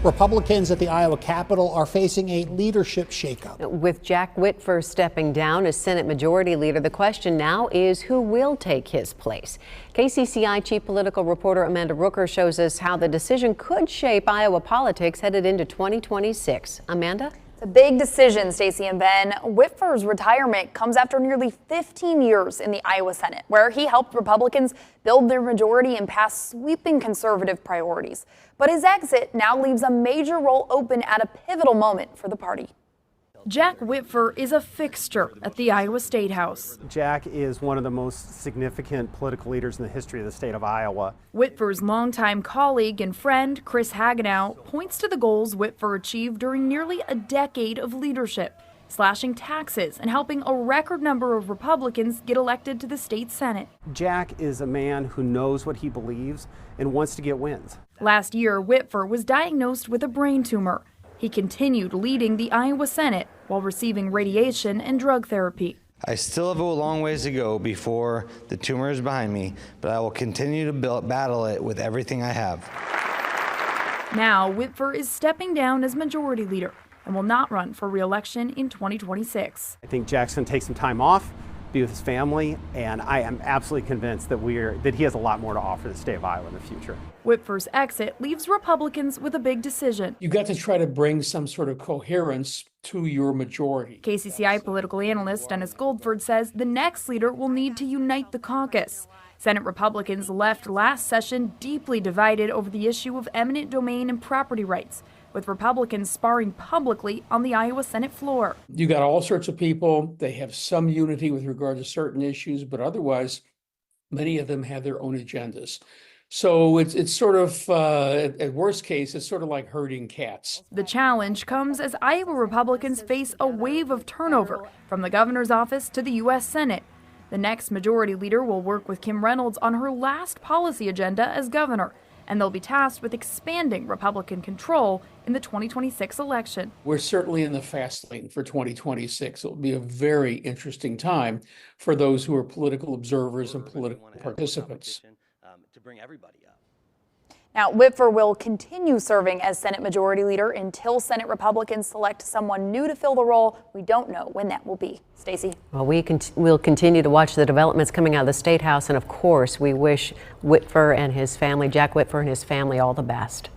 Republicans at the Iowa Capitol are facing a leadership shakeup. With Jack Whitver stepping down as Senate Majority Leader, the question now is who will take his place. KCCI Chief Political Reporter Amanda Rooker shows us how the decision could shape Iowa politics headed into 2026. Amanda? It's a big decision, Stacey and Ben. Whitver's retirement comes after nearly 15 years in the Iowa Senate, where he helped Republicans build their majority and pass sweeping conservative priorities. But his exit now leaves a major role open at a pivotal moment for the party. Jack Whitver is a fixture at the Iowa State House. Jack is one of the most significant political leaders in the history of the state of Iowa. Whitver's longtime colleague and friend, Chris Hagenow, points to the goals Whitver achieved during nearly a decade of leadership, slashing taxes and helping a record number of Republicans get elected to the state Senate. Jack is a man who knows what he believes and wants to get wins. Last year, Whitver was diagnosed with a brain tumor. He continued leading the Iowa Senate while receiving radiation and drug therapy. I still have a long ways to go before the tumor is behind me, but I will continue to battle it with everything I have. Now, Whitver is stepping down as majority leader and will not run for re-election in 2026. I think Jack's going to take some time off, be with his family, and I am absolutely convinced that he has a lot more to offer the state of Iowa in the future. Whitver's exit leaves Republicans with a big decision. You got to try to bring some sort of coherence to your majority. KCCI political analyst Dennis Goldford says the next leader will need to unite the caucus. Senate Republicans left last session deeply divided over the issue of eminent domain and property rights, with Republicans sparring publicly on the Iowa Senate floor. You got all sorts of people. They have some unity with regard to certain issues, but otherwise, many of them have their own agendas. So it's sort of, at worst case, it's sort of like herding cats. The challenge comes as Iowa Republicans face a wave of turnover from the governor's office to the U.S. Senate. The next majority leader will work with Kim Reynolds on her last policy agenda as governor, and they'll be tasked with expanding Republican control in the 2026 election. We're certainly in the fast lane for 2026. It'll be a very interesting time for those who are political observers and political participants. To bring everybody up. Now, Whitver will continue serving as Senate Majority Leader until Senate Republicans select someone new to fill the role. We don't know when that will be. Stacey? Well, we'll continue to watch the developments coming out of the State House, and of course, we wish Whitver and his family, Jack Whitver and his family, all the best.